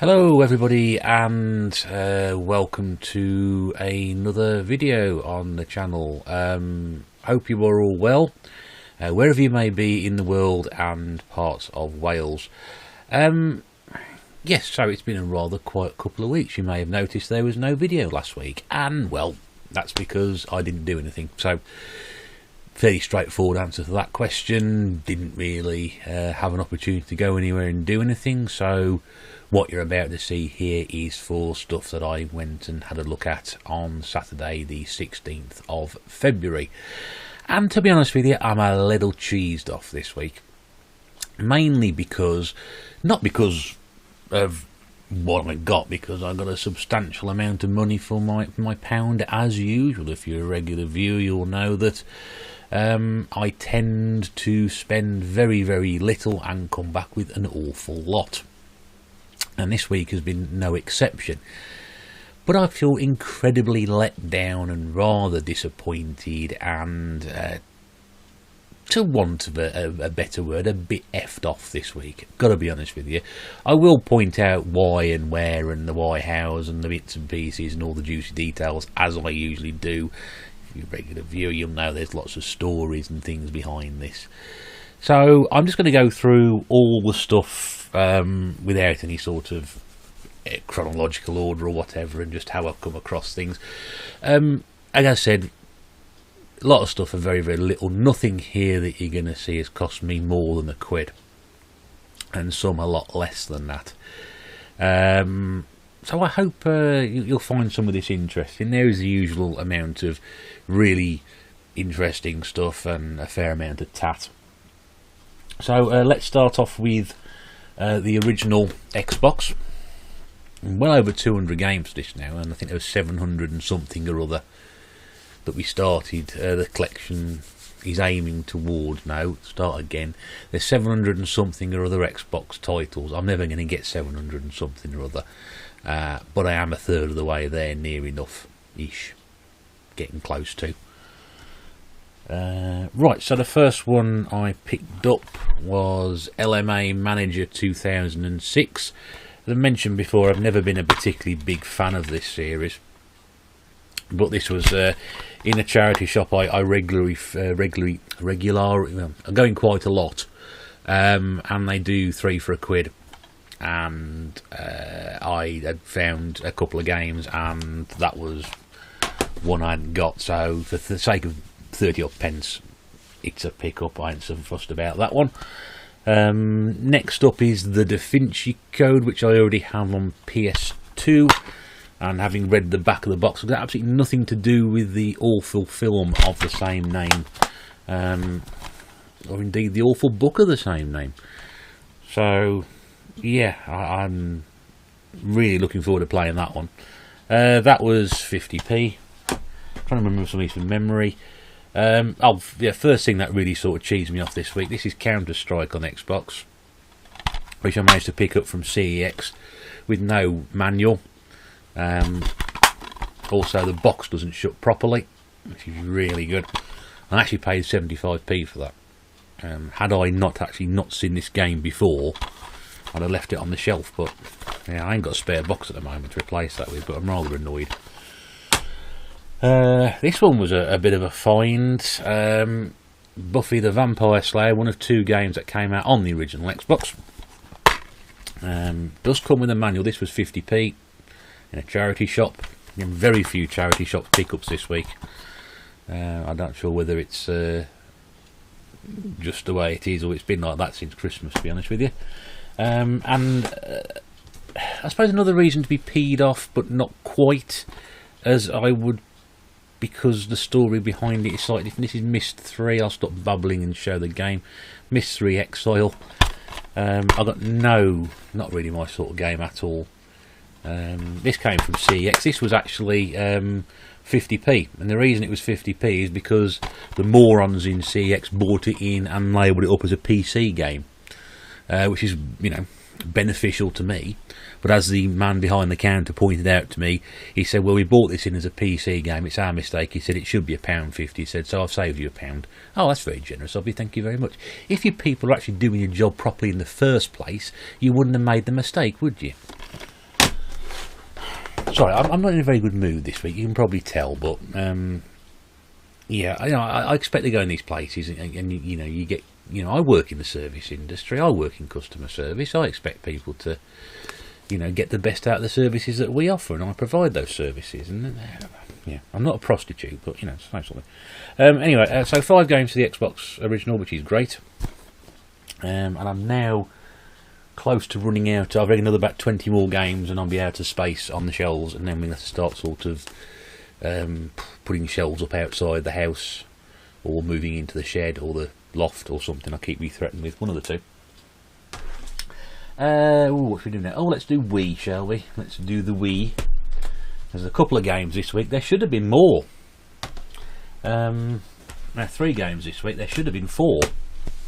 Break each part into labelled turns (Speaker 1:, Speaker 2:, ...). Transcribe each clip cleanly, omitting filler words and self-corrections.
Speaker 1: Hello everybody, and welcome to another video on the channel. Hope you are all well, wherever you may be in the world and parts of Wales. Yes, so it's been a rather quiet couple of weeks. You may have noticed there was no video last week, and well, that's because I didn't do anything. So fairly straightforward answer to that question. Didn't really have an opportunity to go anywhere and do anything, so what you're about to see here is for stuff that I went and had a look at on Saturday the 16th of February. And to be honest with you, I'm a little cheesed off this week. Mainly because, not because of what I got, because I got a substantial amount of money for my pound as usual. If you're a regular viewer, you'll know that I tend to spend very, very little and come back with an awful lot. And this week has been no exception. But I feel incredibly let down and rather disappointed and, to want of a better word, a bit effed off this week. Gotta be honest with you. I will point out why and where and the why hows and the bits and pieces and all the juicy details, as I usually do. If you're a regular viewer, you'll know there's lots of stories and things behind this. So I'm just going to go through all the stuff without any sort of chronological order or whatever, and just how I've come across things. As I said, a lot of stuff for very, very little. Nothing here that you're going to see has cost me more than £1, and some a lot less than that. So I hope you'll find some of this interesting. There is the usual amount of really interesting stuff and a fair amount of tat. So let's start off with the original Xbox. Well over 200 games for this now, and I think there was 700 and something or other that we started. The collection is aiming towards now. Start again. There's 700 and something or other Xbox titles. I'm never going to get 700 and something or other, but I am a third of the way there, near enough-ish, getting close to. Right, so the first one I picked up was LMA Manager 2006. As I mentioned before, I've never been a particularly big fan of this series, but this was in a charity shop I regularly I'm going quite a lot, and they do 3 for £1, and I had found a couple of games, and that was one I hadn't got, so for the sake of 30 odd pence, it's a pick up. I ain't so fussed about that one. Next up is the Da Vinci Code, which I already have on PS2, and having read the back of the box, it's got absolutely nothing to do with the awful film of the same name, or indeed the awful book of the same name. So yeah, I'm really looking forward to playing that one. That was 50p. Trying to remember some of these from memory. First thing that really sort of cheesed me off this week, this is Counter-Strike on Xbox, which I managed to pick up from CEX with no manual. Also the box doesn't shut properly, which is really good. I actually paid 75p for that. Had I not seen this game before, I'd have left it on the shelf, but yeah, I ain't got a spare box at the moment to replace that with, but I'm rather annoyed. This one was a bit of a find. Buffy the Vampire Slayer, one of 2 games that came out on the original Xbox. Does come with a manual. This was 50p in a charity shop. Very few charity shop pickups this week. I'm not sure whether it's just the way it is, or it's been like that since Christmas, to be honest with you. And I suppose another reason to be peed off, but not quite, as I would, because the story behind it is slightly different. This is Myst 3. I'll stop babbling and show the game. Myst 3 Exile. I got not really my sort of game at all. This came from CEX. This was actually 50p, and the reason it was 50p is because the morons in CEX bought it in and labelled it up as a PC game, which is, beneficial to me. But as the man behind the counter pointed out to me, he said, well, we bought this in as a PC game, it's our mistake. He said it should be £1.50. He said, so I've saved you £1. Oh, that's very generous of you, thank you very much. If you people are actually doing your job properly in the first place, you wouldn't have made the mistake, would you? Sorry, I'm not in a very good mood this week. You can probably tell, but yeah, I expect to go in these places, and you get, I work in the service industry. I work in customer service. I expect people to, get the best out of the services that we offer, and I provide those services. And yeah, I'm not a prostitute, but it's no sort of. Anyway, so 5 games for the Xbox original, which is great, and I'm now close to running out. I've read another about 20 more games, and I'll be out of space on the shelves, and then we'll have to start sort of putting shelves up outside the house, or moving into the shed or the loft or something. I keep being threatened with one of the two. What should we do now? Oh, let's do Wii, shall we? Let's do the Wii. There's a couple of games this week. There should have been more. Now 3 games this week. There should have been 4.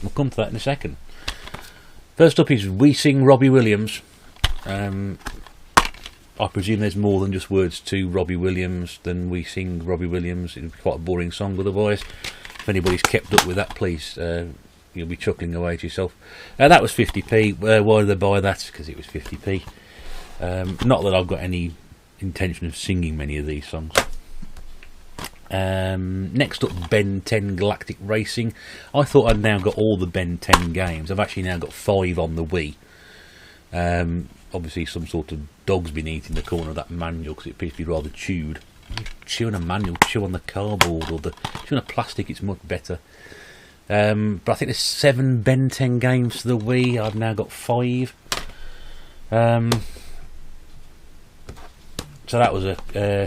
Speaker 1: We'll come to that in a second. First up is We Sing Robbie Williams. I presume there's more than just words to Robbie Williams than We Sing Robbie Williams. It'd be quite a boring song otherwise. If anybody's kept up with that, please, you'll be chuckling away to yourself. That was 50p. Why did they buy that? Because it was 50p. Not that I've got any intention of singing many of these songs. Next up, Ben 10 Galactic Racing. I thought I'd now got all the Ben 10 games. I've actually now got 5 on the Wii. Obviously some sort of dog's been eating the corner of that manual because it appears to be rather chewed. Chew on a manual, chew on the cardboard, or chew on a plastic, it's much better. But I think there's 7 Ben 10 games for the Wii. I've now got 5. So that was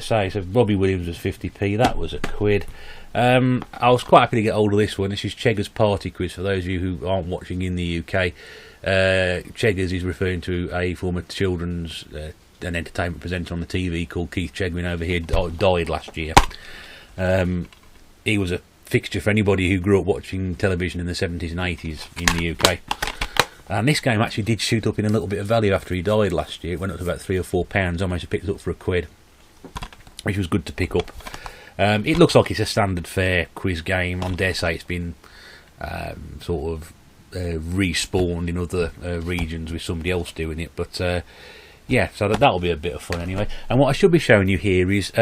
Speaker 1: so Robbie Williams was 50p. That was a quid. I was quite happy to get hold of this one. This is Cheggers Party Quiz. For those of you who aren't watching in the UK, Cheggers is referring to a former children's an entertainment presenter on the TV called Keith Chegwin over here. Died last year. He was a fixture for anybody who grew up watching television in the 70s and 80s in the UK. And this game actually did shoot up in a little bit of value after he died last year. It went up to about £3 or £4. I managed to pick it up for a quid, which was good to pick up. It looks like it's a standard fare quiz game. I dare say it's been sort of respawned in other regions with somebody else doing it. But yeah, so that'll be a bit of fun anyway. And what I should be showing you here is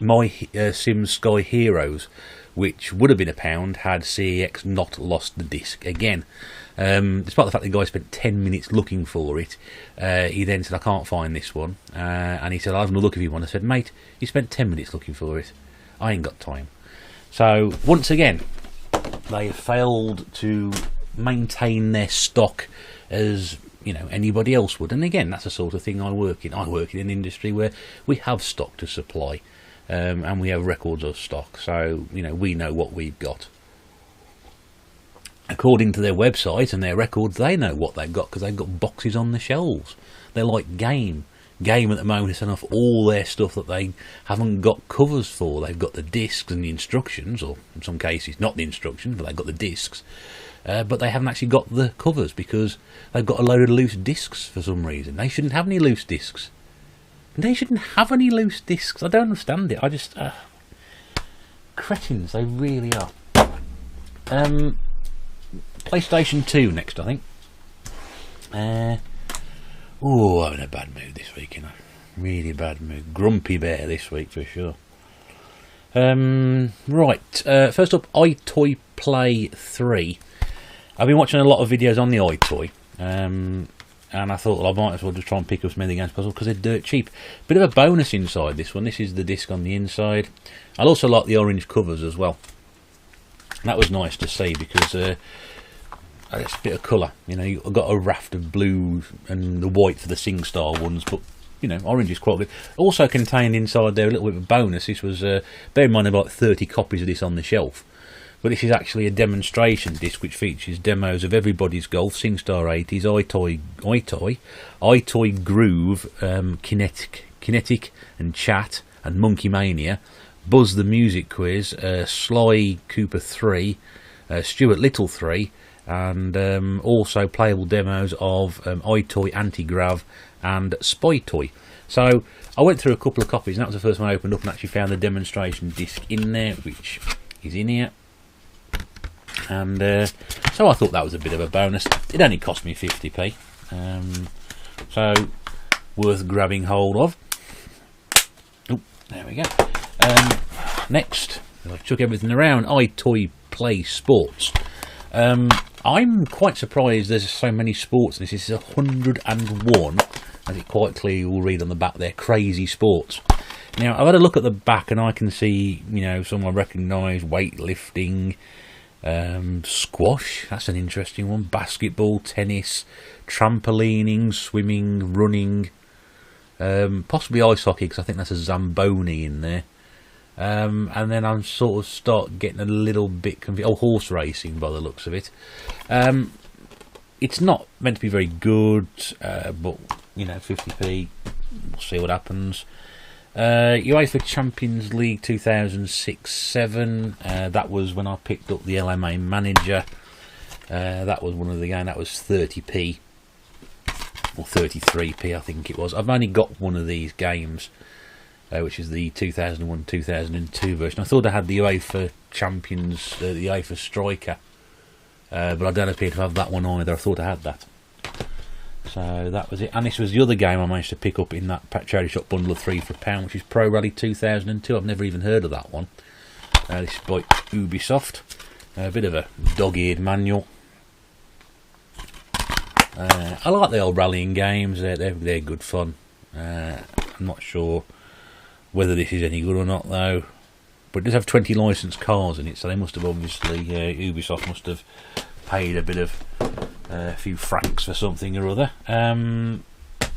Speaker 1: my Sims Sky Heroes, which would have been £1 had CEX not lost the disc again. Despite the fact the guy spent 10 minutes looking for it, he then said, I can't find this one. And he said, I'll have a look if you want. I said, mate, you spent 10 minutes looking for it. I ain't got time. So, once again, they have failed to maintain their stock as anybody else would. And again, that's the sort of thing I work in. I work in an industry where we have stock to supply, and we have records of stock. So, we know what we've got. According to their website and their records, they know what they've got because they've got boxes on the shelves. They're like Game. Game at the moment is enough all their stuff that they haven't got covers for. They've got the discs and the instructions, or in some cases not the instructions, but they've got the discs. But they haven't actually got the covers because they've got a load of loose discs for some reason. They shouldn't have any loose discs. They shouldn't have any loose discs. I don't understand it. I just... cretins, they really are. PlayStation 2 next, I think. Oh, I'm in a bad mood this week, Really bad mood. Grumpy bear this week for sure. Right, first up, iToy Play 3. I've been watching a lot of videos on the iToy, and I thought, well, I might as well just try and pick up as many games as possible because they're dirt cheap. Bit of a bonus inside this one. This is the disc on the inside. I also like the orange covers as well. That was nice to see because it's a bit of colour. You've got a raft of blue and the white for the SingStar ones, but orange is quite good. Also contained inside there a little bit of a bonus. This was bear in mind about 30 copies of this on the shelf, but this is actually a demonstration disc which features demos of Everybody's Golf, SingStar 80s, iToy Groove, Kinetic and Chat and Monkey Mania, Buzz the Music Quiz, Sly Cooper 3, Stuart Little 3, and also playable demos of iToy Anti-Grav and Spy Toy. So I went through a couple of copies, and that was the first one I opened up and actually found the demonstration disc in there, which is in here. And so I thought that was a bit of a bonus. It only cost me 50p, so worth grabbing hold of. There we go. Next, I've took everything around. iToy Play Sports. I'm quite surprised there's so many sports. This is 101, as it quite clearly will read on the back there. Crazy sports. Now, I've had a look at the back, and I can see, you know, some I recognise: weightlifting, squash. That's an interesting one. Basketball, tennis, trampolining, swimming, running. Possibly ice hockey, because I think that's a Zamboni in there. And then I'm sort of start getting a little bit confused. Oh, horse racing by the looks of it. It's not meant to be very good, but, you know, 50p, we'll see what happens. UEFA Champions League 2006-07, that was when I picked up the LMA Manager. That was one of the games, that was 30p. Or 33p, I think it was. I've only got one of these games, which is the 2001-2002 version. I thought I had the UEFA Champions, the UEFA Striker, but I don't appear to have that one either. I thought I had that. So that was it. And this was the other game I managed to pick up in that charity shop bundle of 3 for £1, which is Pro Rally 2002. I've never even heard of that one. This is by Ubisoft. A bit of a dog-eared manual. I like the old rallying games. They're good fun. I'm not sure whether this is any good or not, though. But it does have 20 licensed cars in it, so they must have obviously, Ubisoft must have paid a bit of a few francs for something or other.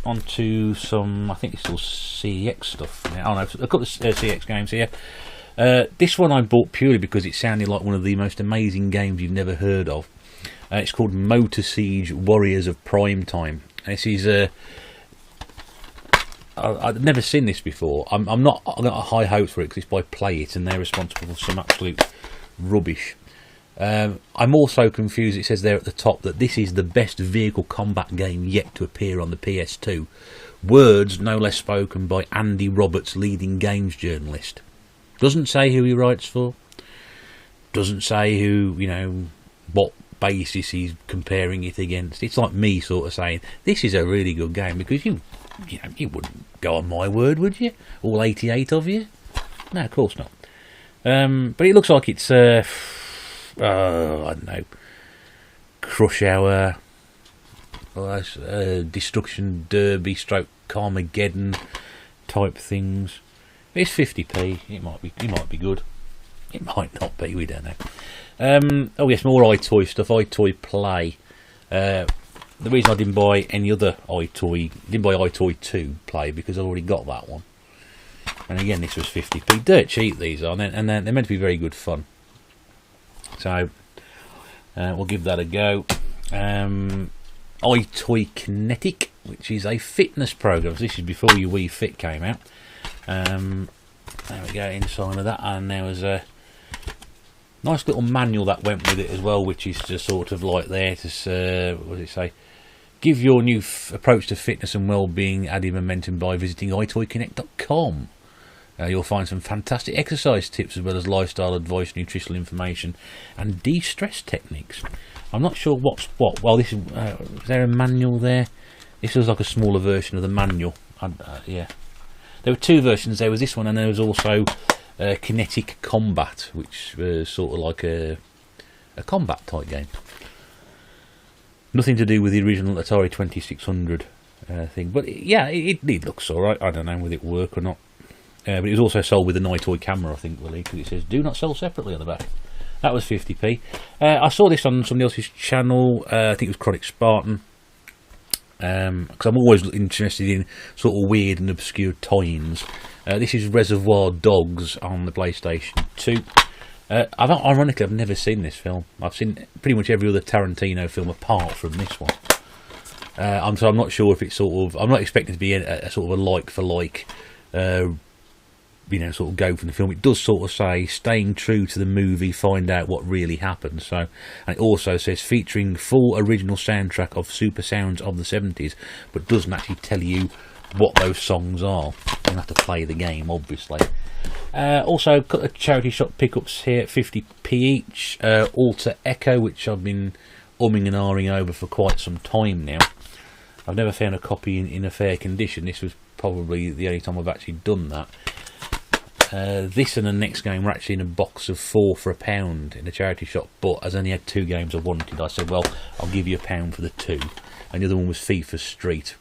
Speaker 1: Onto some, I think it's all CX stuff. Oh no, a couple of CX games here. This one I bought purely because it sounded like one of the most amazing games you've never heard of. It's called Motor Siege Warriors of Prime Time. This is I've never seen this before. I've got high hopes for it because it's by Play It, and they're responsible for some absolute rubbish. I'm also confused. It says there at the top that this is the best vehicle combat game yet to appear on the PS2. Words no less spoken by Andy Roberts, leading games journalist. Doesn't say who he writes for. Doesn't say who, you know, what basis he's comparing it against. It's like me sort of saying this is a really good game because you wouldn't go on my word, would you? All 88 of you? No, of course not. But it looks like it's I don't know, Crush Hour, Destruction Derby stroke Carmageddon type things. It's 50p. It might be good. It might not be. We don't know. Oh yes, more iToy stuff. iToy Play. The reason I didn't buy any other iToy, didn't buy iToy 2 Play because I already got that one. And again, this was 50p. Dirt cheap these are, and they're meant to be very good fun. So we'll give that a go. iToy Kinetic, which is a fitness program. So this is before your Wii Fit came out. There we go, inside of that, and there was a nice little manual that went with it as well, which is just sort of like there to what does it say? Give your new approach to fitness and well-being added momentum by visiting itoyconnect.com. You'll find some fantastic exercise tips as well as lifestyle advice, nutritional information, and de-stress techniques. I'm not sure what's what. Well, this is there a manual there? This was like a smaller version of the manual. Yeah, there were two versions. There was this one, and there was also Kinetic Combat, which was sort of like a combat type game. Nothing to do with the original Atari 2600 thing, but yeah, it looks alright. I don't know whether it work or not. But it was also sold with an iToy camera, I think, really, because it says "Do not sell separately" on the back. That was 50p. I saw this on somebody else's channel. I think it was Chronic Spartan. Because I'm always interested in sort of weird and obscure tie-ins. This is Reservoir Dogs on the PlayStation 2. Ironically, I've never seen this film. I've seen pretty much every other Tarantino film apart from this one. So I'm not sure if it's sort of... I'm not expecting it to be a sort of a like-for-like... sort of go from the film. It does sort of say, staying true to the movie, find out what really happened. So, and it also says, featuring full original soundtrack of super sounds of the 70s, but doesn't actually tell you what those songs are. You have to play the game, obviously. Also, got a charity shop pickups here, 50p each. Alter Echo, which I've been umming and ahhing over for quite some time now. I've never found a copy in a fair condition. This was probably the only time I've actually done that. This and the next game were actually in a box of 4 for £1 in a charity shop, but as I only had 2 games I wanted, I said, well, I'll give you £1 for the 2. And the other one was FIFA Street,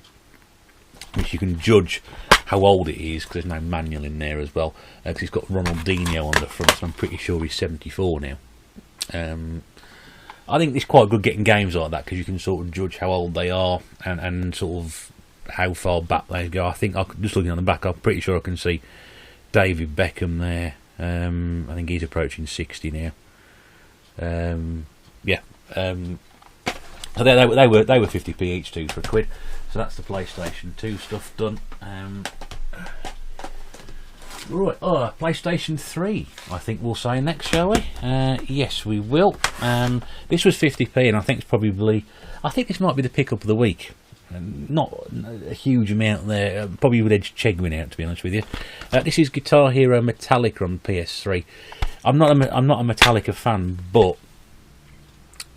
Speaker 1: which you can judge how old it is because there's no manual in there as well, because it's got Ronaldinho on the front, so I'm pretty sure he's 74 now. I think it's quite good getting games like that because you can sort of judge how old they are and sort of how far back they go. I think, just looking on the back, I'm pretty sure I can see David Beckham there. I think he's approaching 60 now. Yeah. So they were 50p each, 2 for £1. So that's the PlayStation 2 stuff done. Right, PlayStation 3, I think we'll say next, shall we? Yes, we will. This was 50p, and I think it's probably, I think this might be the pickup of the week. Not a huge amount there. Probably would edge Chegwin out, to be honest with you. This is Guitar Hero Metallica on PS3. I'm not a Metallica fan, but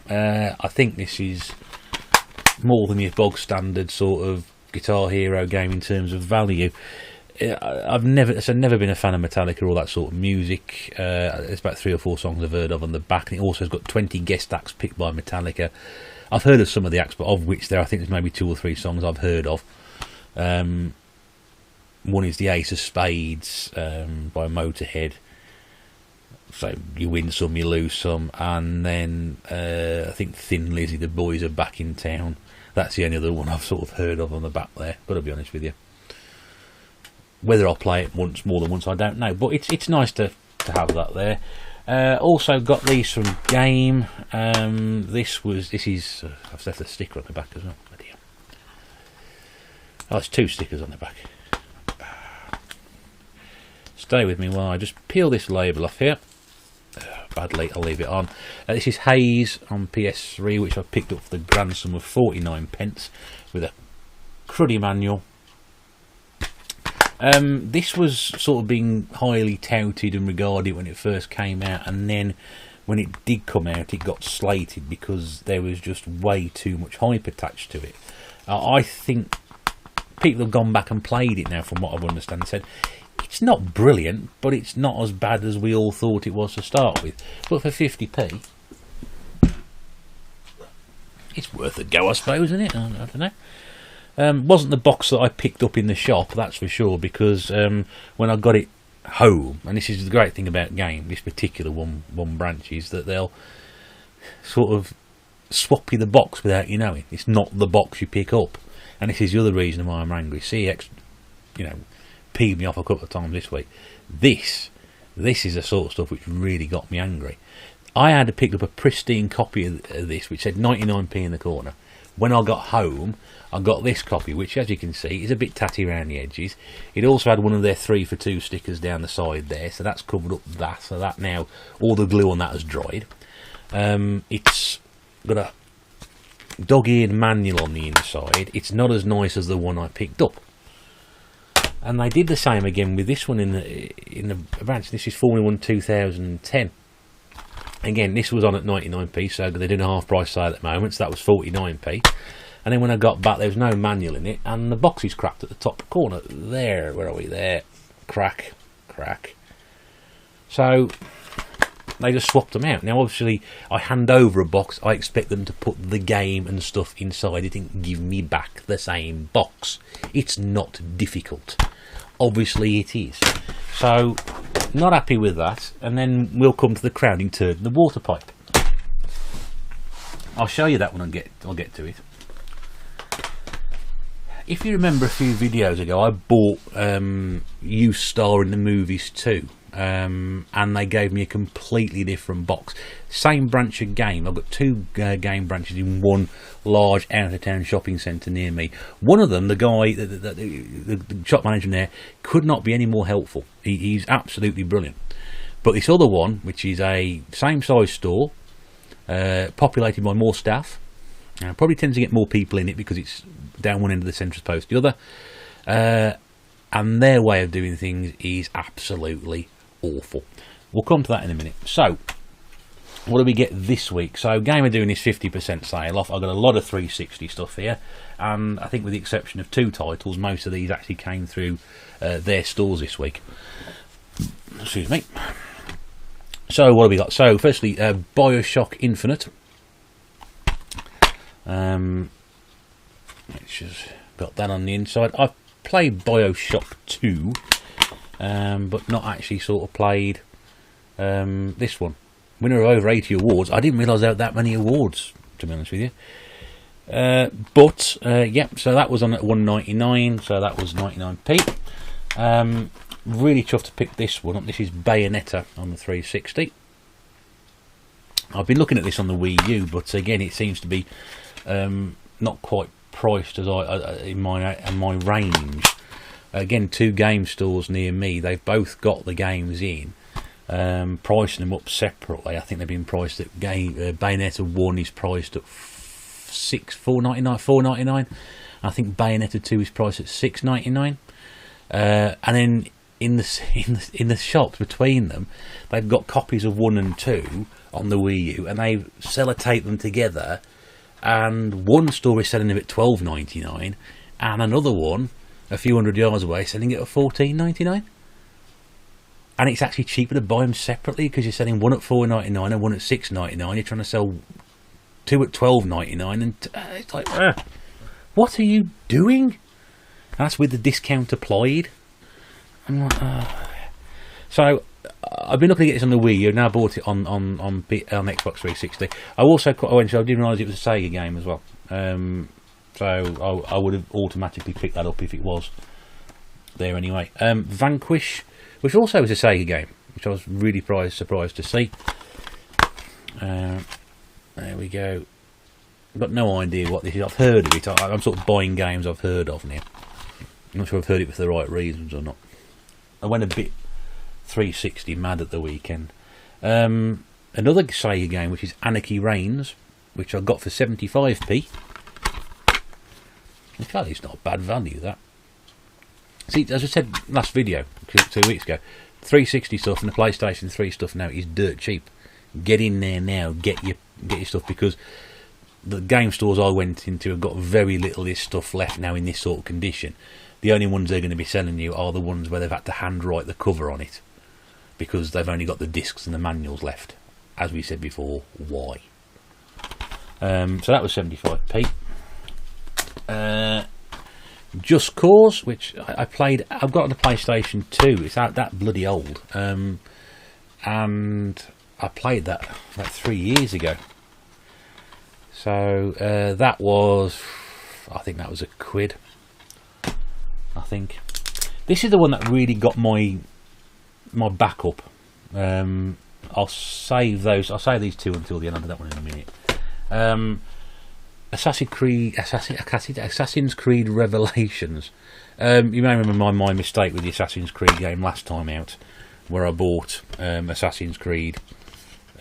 Speaker 1: I think this is more than your bog standard sort of Guitar Hero game in terms of value. I've never been a fan of Metallica or that sort of music. There's about 3 or 4 songs I've heard of on the back, and it also has got 20 guest acts picked by Metallica. I've heard of some of the acts, but of which I think there's maybe 2 or 3 songs I've heard of. One is the Ace of Spades by Motorhead. So you win some, you lose some, and then I think Thin Lizzy, The Boys Are Back in Town. That's the only other one I've sort of heard of on the back there. Got to be honest with you. Whether I'll play it more than once, I don't know. But it's nice to have that there. Also got these from Game. This is I've left a sticker on the back as well. Oh, it's 2 stickers on the back. Stay with me while I just peel this label off here. Badly, I'll leave it on. This is Haze on PS3, which I picked up for the grand sum of 49p with a cruddy manual. This was sort of being highly touted and regarded when it first came out, and then when it did come out it got slated because there was just way too much hype attached to it. I think people have gone back and played it now, from what I've understood, and said it's not brilliant, but it's not as bad as we all thought it was to start with. But for 50p, it's worth a go, I suppose, isn't it? I don't know. Wasn't the box that I picked up in the shop, that's for sure, because when I got it home, and this is the great thing about Game, this particular one branch, is that they'll sort of swap you the box without you knowing. It's not the box you pick up, and this is the other reason why I'm angry. CX, peed me off a couple of times this week. This is the sort of stuff which really got me angry. I had to pick up a pristine copy of this which said 99p in the corner. When I got home, I got this copy, which, as you can see, is a bit tatty around the edges. It also had one of their 3 for 2 stickers down the side there, so that's covered up that. So that now, all the glue on that has dried. It's got a dog-eared manual on the inside. It's not as nice as the one I picked up. And they did the same again with this one in the branch. This is Formula 1 2010. Again, this was on at 99p, so they're doing a half price sale at the moment, so that was 49p. And then when I got back, there was no manual in it, and the box is cracked at the top corner. There, where are we? There. Crack. So they just swapped them out. Now, obviously, I hand over a box. I expect them to put the game and stuff inside it and give me back the same box. It's not difficult. Obviously, it is. So, not happy with that. And then we'll come to the crowning turd, the water pipe. I'll show you that when I'll get to it. If you remember a few videos ago, I bought You Star in the Movies 2. And they gave me a completely different box. Same branch of Game. I've got 2 Game branches in one large out-of-town shopping centre near me. One of them, the guy, the shop manager there, could not be any more helpful. He's absolutely brilliant. But this other one, which is a same size store, populated by more staff, probably tends to get more people in it because it's down one end of the centre as opposed to the other, and their way of doing things is absolutely awful. We'll come to that in a minute. So, what do we get this week? So, Game are doing this 50% sale off. I've got a lot of 360 stuff here, and I think with the exception of 2 titles, most of these actually came through their stores this week. Excuse me. So what have we got? So firstly, Bioshock Infinite, which has got that on the inside. I've played Bioshock 2, but not actually sort of played this one. Winner of over 80 awards. I didn't realise there were that many awards, to be honest with you. But yeah, so that was on at $1.99, so that was 99p. Really chuffed to pick this one up. This is Bayonetta on the 360. I've been looking at this on the Wii U, but again, it seems to be not quite priced as in my range. Again, 2 game stores near me, they've both got the games in, pricing them up separately. I think they've been priced at Bayonetta 1 is priced at $4.99. I think Bayonetta 2 is priced at $6.99. And then in the shops between them, they've got copies of 1 and 2 on the Wii U, and they sellotape them together. And one store is selling them at $12.99, and another one, a few hundred yards away, selling it at $14.99. And it's actually cheaper to buy them separately because you're selling one at $4.99 and one at $6.99. You're trying to sell 2 at $12.99, and it's like, what are you doing? That's with the discount applied. I'm like, so I've been looking at this on the Wii U. Now bought it on Xbox 360. I didn't realise it was a Sega game as well. So I would have automatically picked that up if it was there anyway. Vanquish, which also is a Sega game, which I was really surprised to see. There we go. I've got no idea what this is. I've heard of it. I'm sort of buying games I've heard of now. I'm not sure I've heard it for the right reasons or not. I went a bit 360 mad at the weekend. Another Sega game, which is Anarchy Reigns, which I got for 75p. In fact, it's not bad value, that. See, as I said last video, 2 weeks ago, 360 stuff and the PlayStation 3 stuff now is dirt cheap. Get in there now, get your stuff, because the game stores I went into have got very little of this stuff left now in this sort of condition. The only ones they're going to be selling you are the ones where they've had to handwrite the cover on it, because they've only got the discs and the manuals left. As we said before, why? So that was 75p. Just Cause, which I played. I've got on the PlayStation 2. It's out that bloody old, and I played that about 3 years ago. So that was, I think that was £1. I think this is the one that really got my back up. I'll save those. I'll save these 2 until the end. I'll do that one in a minute. Assassin's Creed Revelations. You may remember my mistake with the Assassin's Creed game last time out, where I bought Assassin's Creed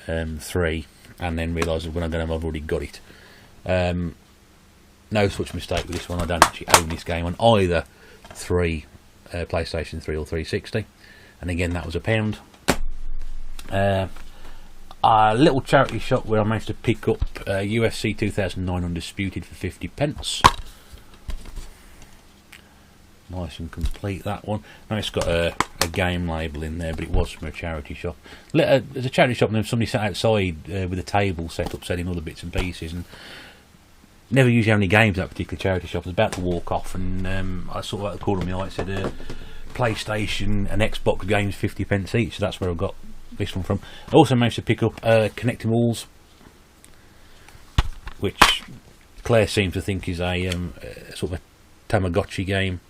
Speaker 1: 3 and then realised when I got home I've already got it. No such mistake with this one. I don't actually own this game on either PlayStation 3 or 360, and again that was £1. A little charity shop where I managed to pick up UFC 2009 Undisputed for 50p. Nice and complete, that one. Now it's got a game label in there, but it was from a charity shop. There's a charity shop and then somebody sat outside with a table set up selling other bits and pieces, and never usually only games at that particular charity shop. I was about to walk off, and I saw at the corner of my eye it said PlayStation and Xbox games 50p each, so that's where I got this one from. I also managed to pick up Connectimals, which Claire seems to think is a sort of a Tamagotchi game.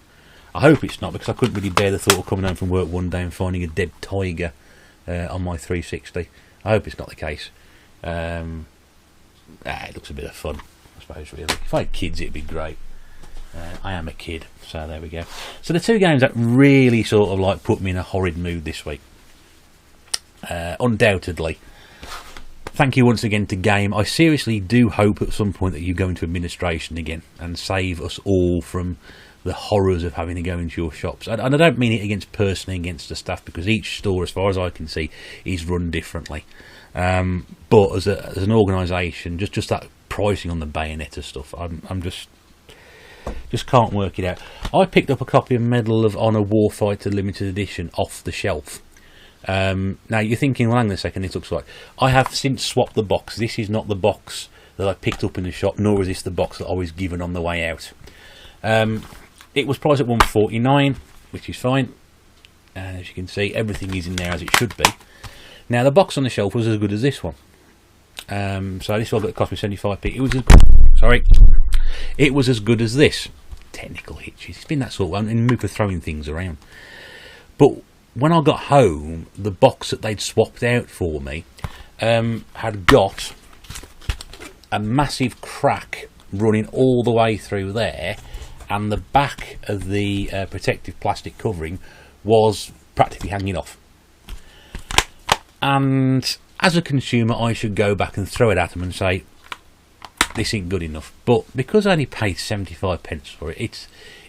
Speaker 1: I hope it's not, because I couldn't really bear the thought of coming home from work one day and finding a dead tiger on my 360. I hope it's not the case. It looks a bit of fun, I suppose, really. If I had kids, it'd be great. I am a kid, so there we go. So the 2 games that really sort of like put me in a horrid mood this week, undoubtedly. Thank you once again to Game. I seriously do hope at some point that you go into administration again and save us all from the horrors of having to go into your shops. And I don't mean it personally against the staff, because each store, as far as I can see, is run differently. But as an organisation, just that pricing on the Bayonetta stuff, I'm just can't work it out. I picked up a copy of Medal of Honor Warfighter Limited Edition off the shelf, Now you're thinking, well, hang on a second, it looks like I have since swapped the box. This is not the box that I picked up in the shop, nor is this the box that I was given on the way out. It was priced at $149, which is fine, and as you can see, everything is in there as it should be. Now the box on the shelf was as good as this one. So this one cost me 75p. It was as good, sorry, it was as good as this. Technical hitches. It's been that sort of one, in the mood for throwing things around. But when I got home, the box that they'd swapped out for me had got a massive crack running all the way through there, and the back of the protective plastic covering was practically hanging off. And as a consumer, I should go back and throw it at them and say, this ain't good enough. But because I only paid 75 pence for it,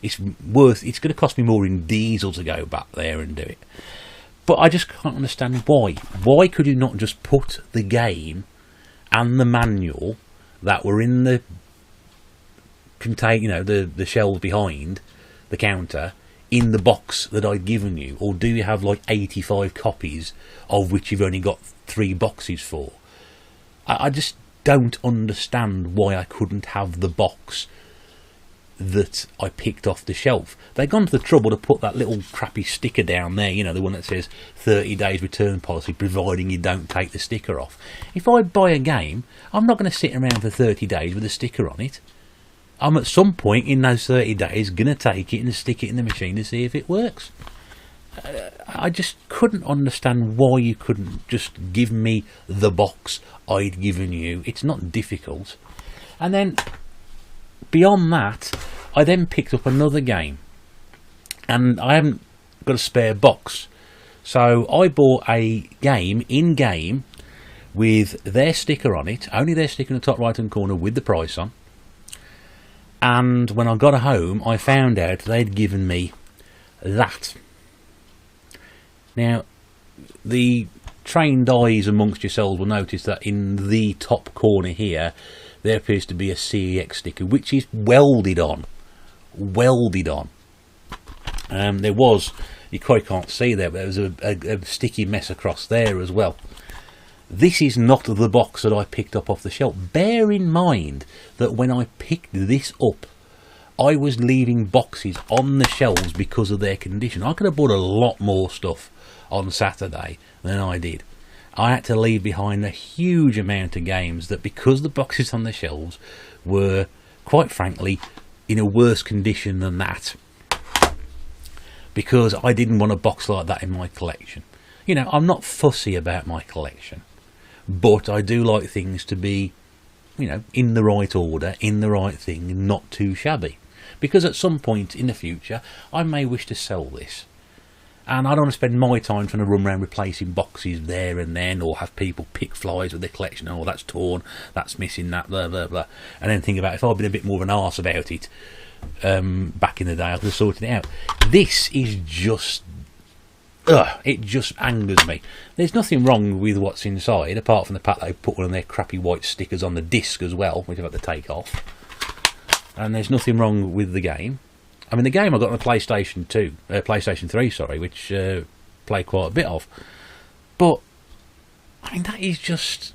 Speaker 1: it's going to cost me more in diesel to go back there and do it. But I just can't understand why. Why could you not just put the game and the manual that were in the the shelves behind the counter in the box that I'd given you? Or do you have like 85 copies of which you've only got 3 boxes for? I just don't understand why I couldn't have the box that I picked off the shelf. They've gone to the trouble to put that little crappy sticker down there, you know, the one that says 30 days return policy, providing you don't take the sticker off. If I buy a game, I'm not going to sit around for 30 days with a sticker on it. I'm at some point in those 30 days going to take it and stick it in the machine to see if it works. I just couldn't understand why you couldn't just give me the box I'd given you. It's not difficult. And then beyond that, I then picked up another game, and I haven't got a spare box, so I bought a game in-game with their sticker on it, only their sticker in the top right hand corner with the price on. And when I got home, I found out they'd given me that. Now, the trained eyes amongst yourselves will notice that in the top corner here, there appears to be a CEX sticker, which is welded on. Welded on. There was, you quite can't see there, but there was a sticky mess across there as well. This is not the box that I picked up off the shelf. Bear in mind that when I picked this up, I was leaving boxes on the shelves because of their condition. I could have bought a lot more stuff on Saturday than I did. I had to leave behind a huge amount of games that, because the boxes on the shelves were, quite frankly, in a worse condition than that, because I didn't want a box like that in my collection. You know, I'm not fussy about my collection, but I do like things to be, you know, in the right order, in the right thing, not too shabby. Because at some point in the future, I may wish to sell this. And I don't want to spend my time trying to run around replacing boxes there and then, or have people pick flies with their collection. Oh, that's torn, that's missing, that, blah, blah, blah. And then think about, if I'd been a bit more of an arse about it back in the day, I could have sorted it out. This is just... it just angers me. There's nothing wrong with what's inside, apart from the fact they put one of their crappy white stickers on the disc as well, which I've had to take off. And there's nothing wrong with the game. I mean, the game I got on the PlayStation 3, sorry, which played quite a bit of. But I mean, that is just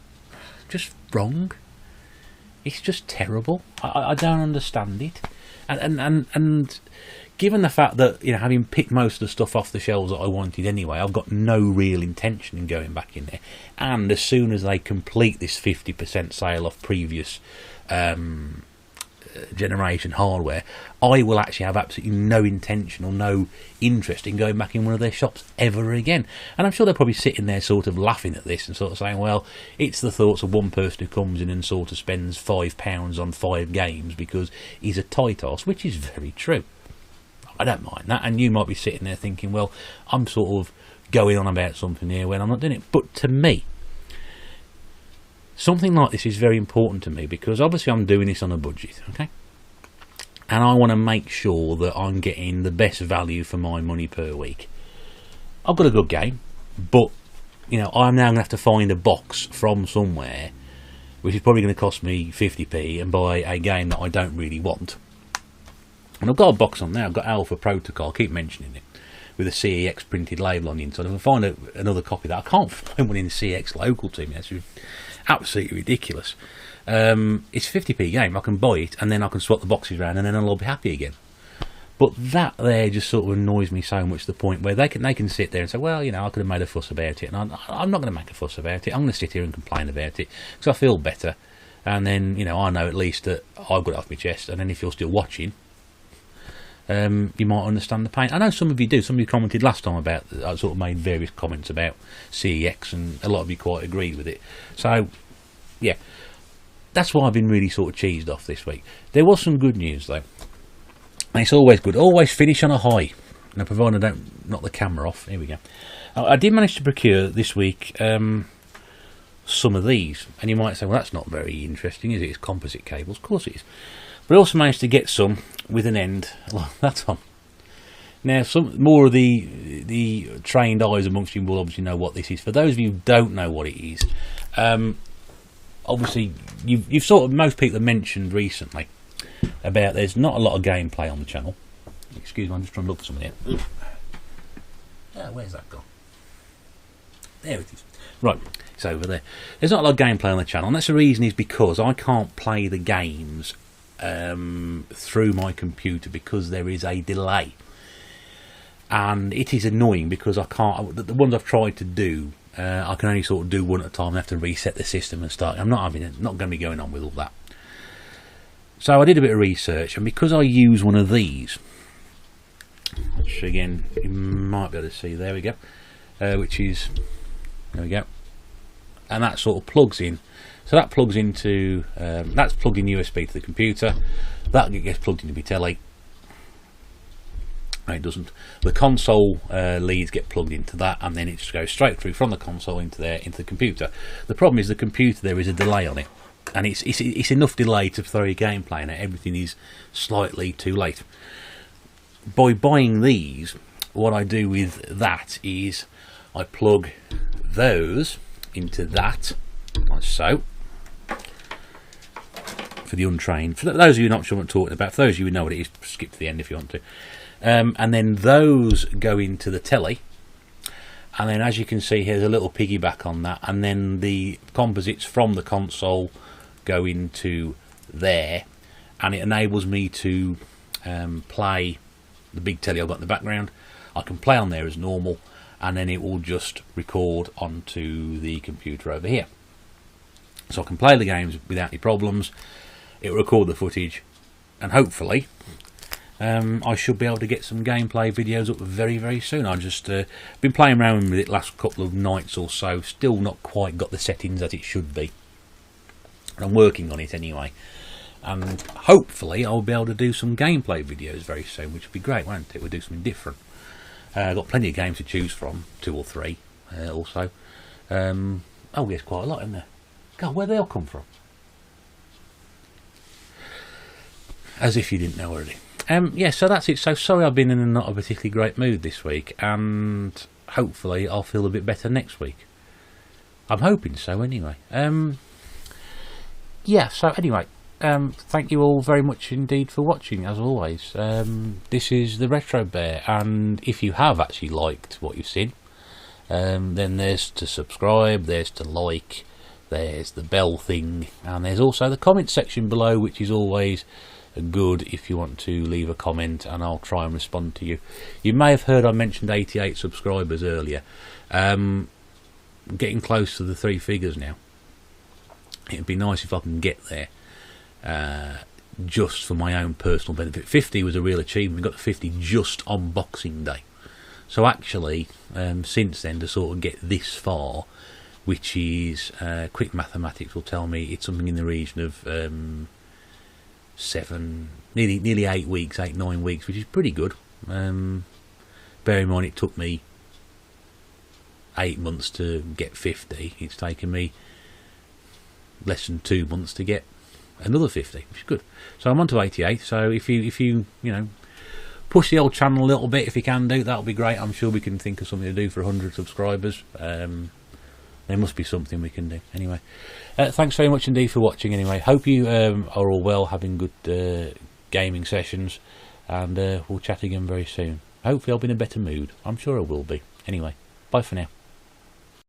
Speaker 1: wrong. It's just terrible. I don't understand it. And given the fact that, you know, having picked most of the stuff off the shelves that I wanted anyway, I've got no real intention in going back in there. And as soon as they complete this 50% sale off previous generation hardware, I will actually have absolutely no intention or no interest in going back in one of their shops ever again. And I'm sure they're probably sitting there sort of laughing at this and sort of saying, well, it's the thoughts of one person who comes in and sort of spends £5 on 5 games because he's a tight arse, which is very true. I don't mind that. And you might be sitting there thinking, well, I'm sort of going on about something here when I'm not doing it. But to me, something like this is very important to me, because obviously I'm doing this on a budget, okay? And I want to make sure that I'm getting the best value for my money per week. I've got a good game, but, you know, I'm now going to have to find a box from somewhere, which is probably going to cost me 50p, and buy a game that I don't really want. And I've got a box on there. I've got Alpha Protocol, I keep mentioning it, with a CEX printed label on the inside. If I find another copy that I can't find one in CEX local to me, that's absolutely ridiculous. It's a 50p game. I can buy it and then I can swap the boxes around and then I'll be happy again. But that there just sort of annoys me so much to the point where they can sit there and say, well, you know, I could have made a fuss about it, and I'm not going to make a fuss about it. I'm going to sit here and complain about it because I feel better, and then, you know, I know at least that I've got it off my chest. And then if you're still watching, you might understand the pain. I know some of you do. Some of you commented last time about, I sort of made various comments about CEX, and a lot of you quite agreed with it. So, yeah, that's why I've been really sort of cheesed off this week. There was some good news though. And it's always good. Always finish on a high. Now, provided I don't knock the camera off. Here we go. I did manage to procure this week some of these. And you might say, well, that's not very interesting, is it? It's composite cables. Of course it is. But I also managed to get some with an end like that on. Now, some more of the trained eyes amongst you will obviously know what this is. For those of you who don't know what it is, obviously, you've sort of, most people have mentioned recently about there's not a lot of gameplay on the channel. Excuse me, I'm just trying to look for something here. Where's that gone? There it is. Right, it's over there. There's not a lot of gameplay on the channel, and that's the reason is because I can't play the games through my computer because there is a delay. And it is annoying because I can't, the ones I've tried to do, I can only sort of do one at a time. I have to reset the system and start. I'm not going to be going on with all that. So I did a bit of research, and because I use one of these, which again you might be able to see, there we go, which is, there we go, and that sort of plugs in. So that plugs into, that's plugged in USB to the computer, that gets plugged into my telly. No, it doesn't. The console leads get plugged into that, and then it just goes straight through from the console into the computer. The problem is the computer, there is a delay on it. And it's enough delay to throw your gameplay in it. Everything is slightly too late. By buying these, what I do with that is I plug those into that, like so. For the untrained, for those of you not sure what I'm talking about, for those of you who know what it is, skip to the end if you want to. And then those go into the telly. And then, as you can see, here's a little piggyback on that. And then the composites from the console go into there, and it enables me to play the big telly I've got in the background. I can play on there as normal, and then it will just record onto the computer over here. So I can play the games without any problems. It will record the footage, and hopefully I should be able to get some gameplay videos up very, very soon. I've just been playing around with it last couple of nights or so, still not quite got the settings as it should be. I'm working on it anyway, and hopefully I'll be able to do some gameplay videos very soon, which would be great, won't it? We'll do something different. I've got plenty of games to choose from, 2 or 3 also. Oh, there's quite a lot in there. God, where they all come from? As if you didn't know already. Yeah, so that's it. So sorry I've been in not a particularly great mood this week, and hopefully I'll feel a bit better next week. I'm hoping so anyway. Yeah, so anyway, thank you all very much indeed for watching, as always. This is the Retro Bear, and if you have actually liked what you've seen, then there's to subscribe, there's to like, there's the bell thing, and there's also the comment section below, which is always good if you want to leave a comment, and I'll try and respond to you. You may have heard I mentioned 88 subscribers earlier. Getting close to the 3 figures now. It'd be nice if I can get there, just for my own personal benefit. 50 was a real achievement. We got to 50 just on Boxing Day. So actually, since then, to sort of get this far, which is, quick mathematics will tell me it's something in the region of nearly 8 weeks, 8-9 weeks, which is pretty good. Bear in mind it took me 8 months to get 50. It's taken me less than 2 months to get another 50, which is good. So I'm on to 88. So if you push the old channel a little bit, if you can do, that'll be great. I'm sure we can think of something to do for 100 subscribers. There must be something we can do. Anyway, thanks very much indeed for watching. Anyway, hope you are all well, having good gaming sessions, and we'll chat again very soon. Hopefully I'll be in a better mood. I'm sure I will be. Anyway, bye for now.